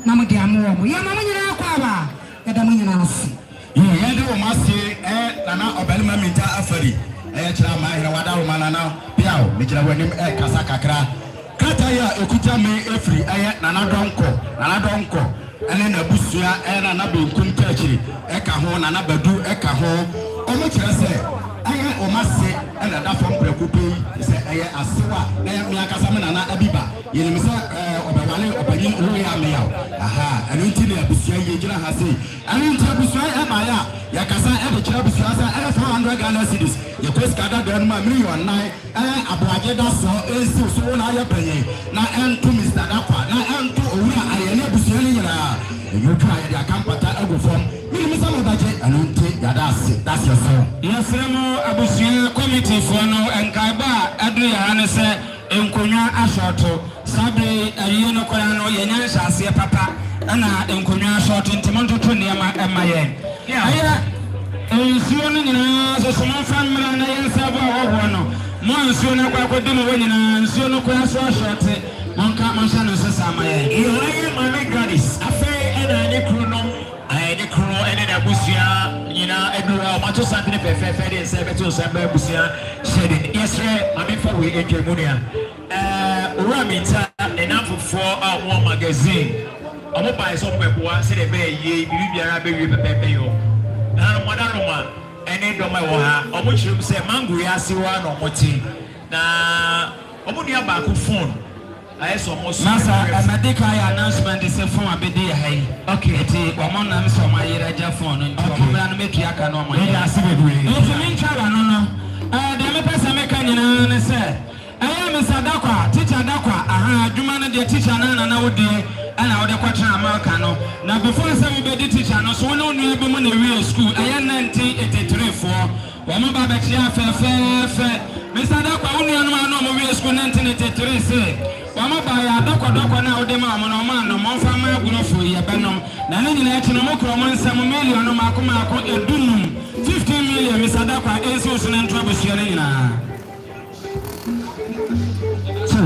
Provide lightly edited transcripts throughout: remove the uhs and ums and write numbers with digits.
na mo dia mo ya mama nyina kwa ba ya da mo nyina ase ye de o mase nana obelma minta afari chira ma hira wada o manana biao me chira wanim kasa kakra kata ya ekuta me efri nana donko ene na busua nana benkum kachiri ka ho nana badu ka ho o mo chira se o mase na da fam prekupe se asewa na ya me akasa me nana abiba ye ni se obewale opanyin o ya me yawo aha ene nti na busua ye gira ha se ene nti busua ba ya kasa de chira busua sa 400 Ghana cedis ye kwes kada don ma million 9 aboaje da so ensi so na ya penye na entu Mr. Dakwa na entu owura ayene busua ni nyina you try the akampata ego form me say mo baje anunte ya that's your soul yes remo abusia committee for no enkaiba adu ya hane se enkonwa ashoto sabe ayi no koya no ye nya hyase papa na enkonwa ashoto ntimonto to ne ma emaye aya ensuo no nyina so so mo family na ye nsabo awo no mo ensuo na kwa kodi mo nyina ensuo no koya so ashote monka mansha no sesa amaye ye mama Gladys afa na ne kruno ne kruno ene na busia nyina edura mato santene pepepe de se beto se ba busia shedin yesre mame fa we ekemunia ora minta ne namfofo a wo magazine omo bai so peboa se de be ye bibiara be wi pepepe yo na modaroma ene do ma wo ha omo chirum se mango ya siwa no moti na omo nua ba ku phone Masa medical announcement is a phone abedi hai. Okay, eti wamona mso mayira ja phone nti wamona no metu aka no mo. Ya sibedu. Nti minchara no. De me pesa meka nyina ne se. Mr. Dakwa, teacher Dakwa, adwuma no de teacher na wodi ana wodi kwatra amaka no. Na before say we be teacher no so no nu bi mu na we school. 1983 for wamo ba be chia fe. Mr. Dakwa unu anu anu mo we school 1983 say wama ba ya dokwa na ode ma mo no ma no mo fa ma gunofo ye benom na ne nyina echi no mo kro mo nsam million no mako edunum 15 million Mr. Dakwa enso so na ntwa bosia ne nyina so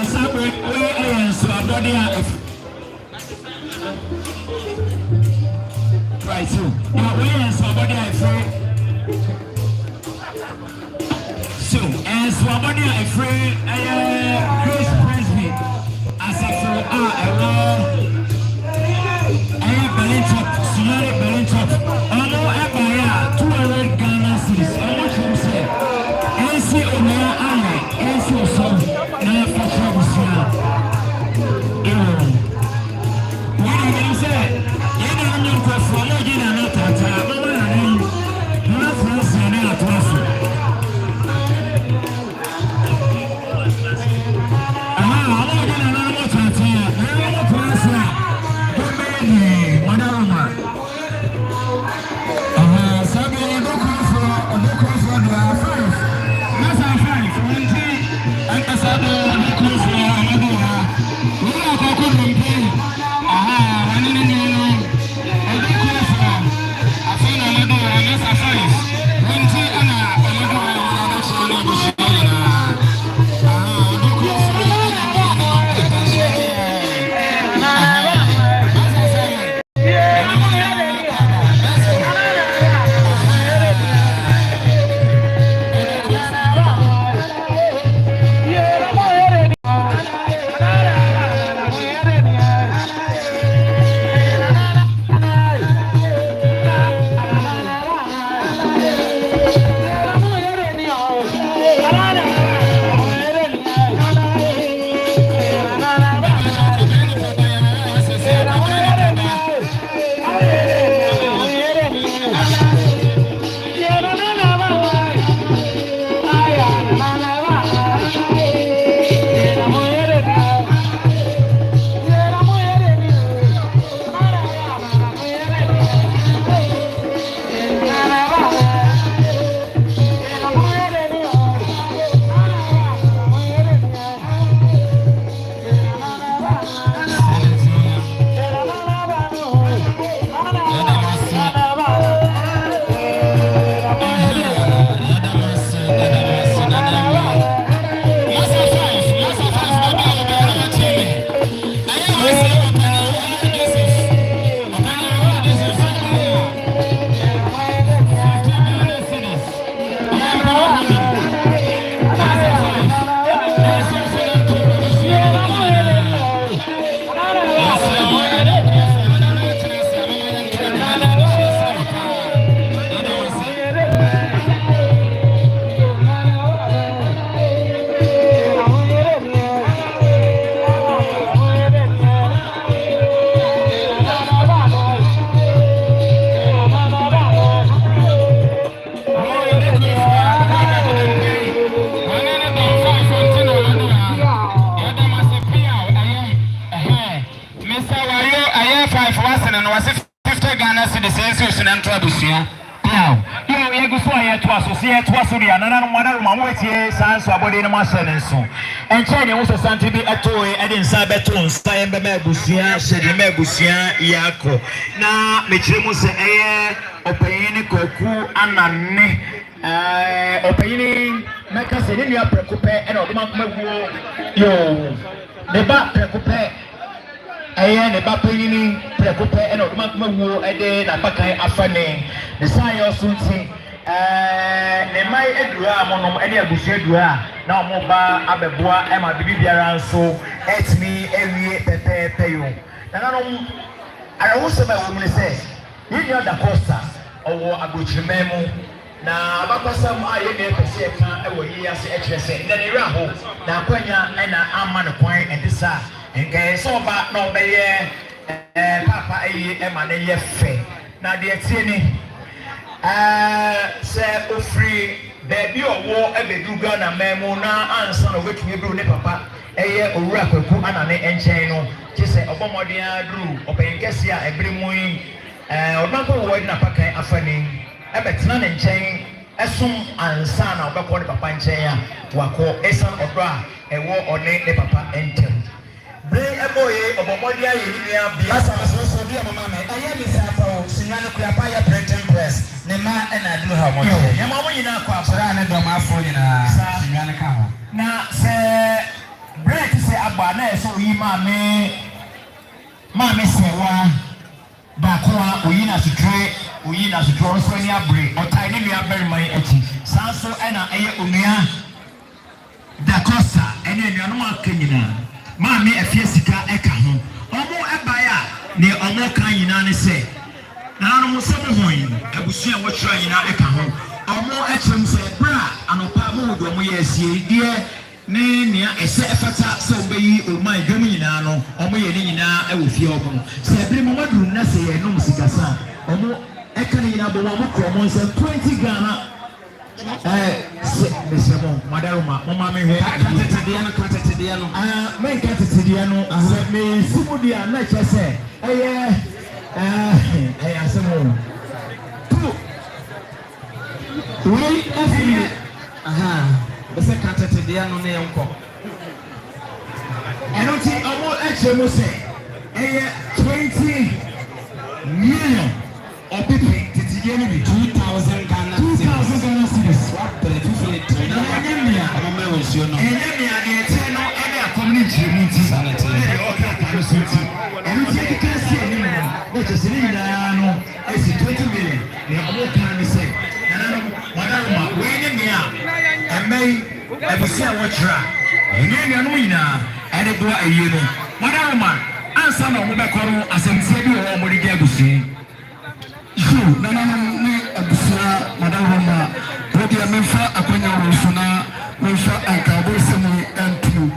sabre we so abode a right so we so abode a free so abode a free Chris Presby as a for Berlin top almo ebaya 200 Ghana cedis almo chum say NC Omea Aya NC so na for busia we dey say you know me for follow you na tata mama na France na atwaso no no wase 50 Ghana cedis enso sunanto abusua yo ye guso aye to associate to asoria na no mwana ma mo etie sanso abode no ma hye ne nso enche ne wo so santi bi etoe e de nsa beto nsa ye be abusua hye me abusua yako na mekire mu se eye opeyini koku ananne opeyini meka se ne nua prekope e na oduma komawuo yo ne ba prekope eye ne ba peyini prekope e na oduma komawuo e de na bakan afane ne sai osunti ne mai edura monom e de abusua edura na omo ba abeboa e ma bibi biara nso etimi ewie pepepe yo na nanom arawo se ba wo mu se yinyo da costa owo agochirememu na abakasam aye ne pese ka e wo yi ase e kire se na ne raho na akwanya e na ama ne kwan e disa nke so ba na obeye papa ayi e ma ne ye fe na de tie ni se ofri baby owo e bedu Ghana memu na ansa na wetumi bru ne papa eye owura kwaku anane enchen no kise obomode adru openkesi a ebremu yi odmanko wo na pakan afani ebetena ne nchen esum ansa na obekọ ne papa nchen a wako esan odo a ewo one ne papa entem bre eboye obomode aye ni abia asa so bi mama me aye mi sa pa o sinwa ne kura pa ya printing press ne ma na adru ha mo ya ma mo nyina kwa afra ne do ma afro nyina sinwa ne ka ho na se break se agba na eso yi ma me sewa ba ko oyi na sutro so ni abre otai ni nua beri mai echi sanso ena eye onua da costa ene nua no akanyina ma me afie sika eka ho omo ebaya ne omo kan nyina ne se na no mo se mo hoyin abusua wo kyra nyina eka ho omo echem se bra anopa mo do mo ye asie die ne nia ese efata so beyi o man dwom nyina no omo ye ne nyina e wo fie omo se ebere mo maduru na se ye no sikasa omo eka ne nyina bo mo kro mo se 20 Ghana se mesemo madaruma mo ma me hwe katetede no men katetede no se me simu dia na chese eye asemo we afili bese katetede no ne yenko eno ti omo echemo se eye 20 million of people tetede no bi 2000 Ghana cedis what the fifty na nyamia amama wonsuo no nyamia de ete no e be community unity sanity e okay community eno ti kase ni mo o je se ni na no esi 20 million ne omo kan ni se na no madaruma we nyamia emei ebusia wotra nyamia no nyina ede do aye no madaruma ansa na omo be koro asemse bi wo omo dige abusi na ne abusia madaruma wodi amfa akonya wosuna wosha ankabo semu entu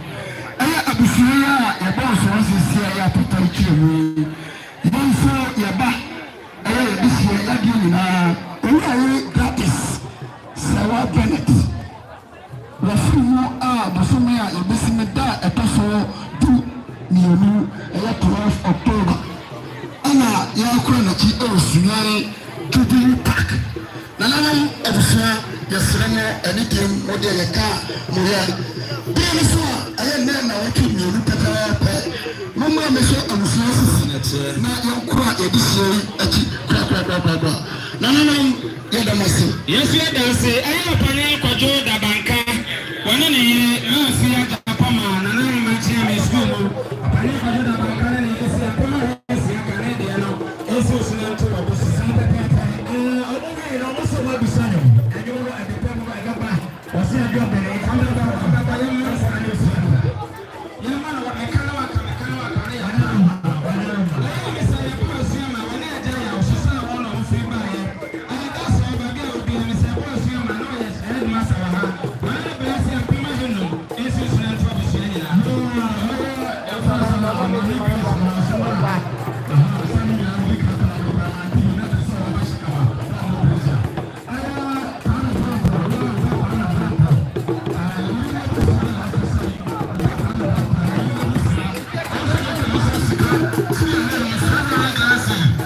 aya abusia ya boso wasisia ya total kiru bonso ya ba aya abusia ya bi na owo gratis sawa benet wafumu bosomo ya ebisime da etoso du mienu aya 12 October ana ya kura na ki osunyare Jubilee Park nananam abusia yesrene anything wode ye ka moya bi so aye na wotu mienu pepepe mama me so abusia sisi na yankura edisie aki kra nananam ye damase yesu ye danse aye opane kwajo da banka wona ne ye afi ya japama nananam ma chia me school mo opane kwajo da banka ne ye se apama yesu ya kare de no yesu sina to obo sisi pepepe obo no mo so wa bisanyo ayo ro adepa mo agaba wasi adio bere kamera ba agaba ye mo sa ne so ye ma no wa ekala wa kare ya na ayo se ya pa so ma wa ne aja ya so sa wa no fi ba ye ayo da so ba bi obi ni se wa so ma no ye head master wa ha wa ne be se apima je no yesu sina to obo so ni na e fa so na o ni ba so ba Gracias.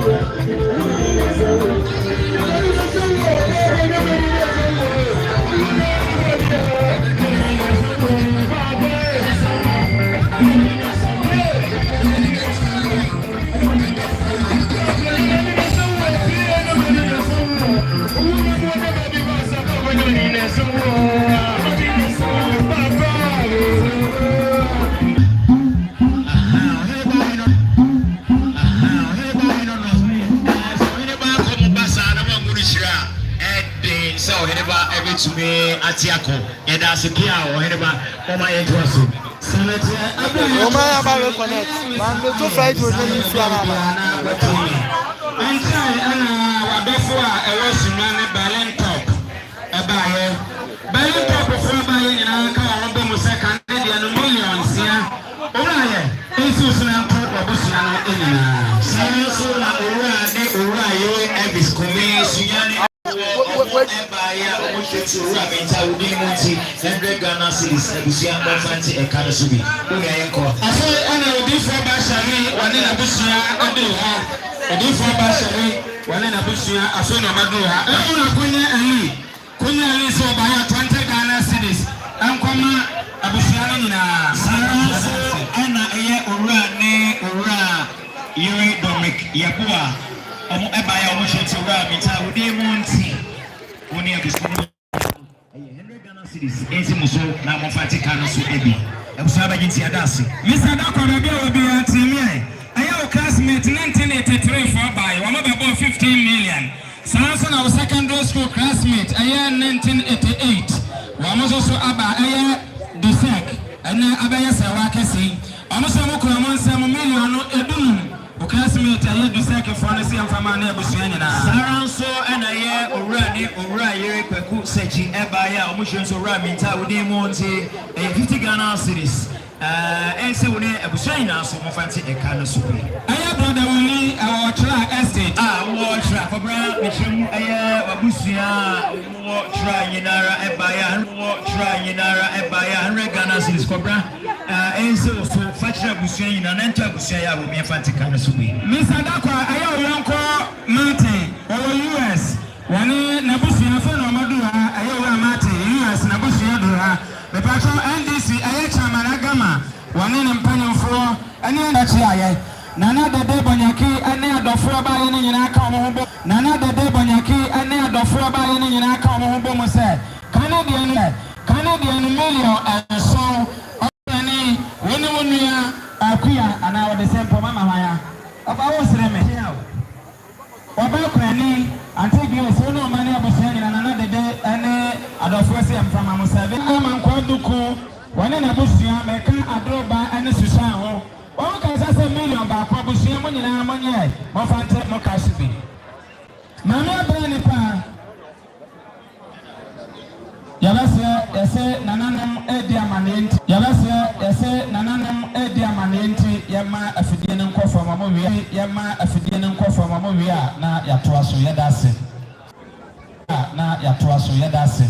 Yes, betumi atiako yɛda ase pia ɔheneba ɔma yɛntoa so Oma ya ba reconnect. Man, to fight with them fiana ba. Ansai ana wadofo a ɛwɔ sunwa ne Balentop ɛbaayɛ. Balentop fo baayɛ nyinaa ka wɔn bɛ mu sɛ Canadian millions ya. Owurayɛ nso suna nko wɔbusua no nyinaa. Sani so na owura yɛ Elvis Kome sunyane ɛbaayɛ a wɔn hwɛ ti owura bɛnta wodi mu nti 100 Ghana cedis abusua bɔfanti ɛka no so bi. Owura yɛ nkɔ. Afei ana odifo ba hyɛne wɔne n'abusua ɔde ha. Odifo ba hyɛne wɔne n'abusua afei na ɔbɛdo ha. Ɛfuna kunya ali sɛ ɔbaayɛ 20 Ghana cedis ɛnkɔma abusua no nyinaa. Ana ɛyɛ owura Yuri Dominic Yabua ɔmo ɛbaayɛ ɔmo hwɛ ti owura bɛnta wodi mu nti wɔne abusua 100 Ghana cedis ɛnsi mu so na mɔfanti ka no so ebi. Abusua bɛgye nti ada ase. Mr. Dakwa baby will be a team. Our classmate 1983 for by one about 15 million. Samson our secondary school classmate a year 1988. Wamos also aba a year Dusek and Abaya Sawakasi. Almost a million edum. Classmate a year Dusek for the same from our neighbor Saranso and a year Ura Yeri Peku Sechi Ebaya Omushanso Raminta within Monte 50 Ghana cedis. And so when a Bushina so fancy a kind of soup. I have brother only our track estate. War track for Brown, Michum, Busia, war try Yanara Ebaya, war try Yanara Ebaya, 100 Ghana cedis for Brown. And so Fatia Busia and enter Busia will be a fancy kind of soup. Mr. Dakwa, I have Uncle Martin, or US. One Nabusia Fenomadu, I have Martin, US Nabusia. The patrol NDC Ayacha Maragama, one in Panion for any other Chia. Nana the Debonyaki, and near the 4 by any in Akamobo. Nana the Debonyaki, and near the 4 by any in Akamobo said, Canadian million and so any Winunia, Akia, and our the same for Mama Maya. About what's the name? About Penny, and take you so no money of saying another day, and I don't foresee him from Amusavi. I'm on Quaduku, one in a bushia, make a draw by any Susano. All kinds of million by Pabusia, money and money, more fantastic, more cashby. Mamma Branipa Yavasia, say Nananum Ediamanent, Yavasia, say Nananum Ediamanent, Yama, a Fidian call from Amovia, Yama, a Fidian call from Amovia, na Yatuasu Yadase. Na Yatuasu Yadase.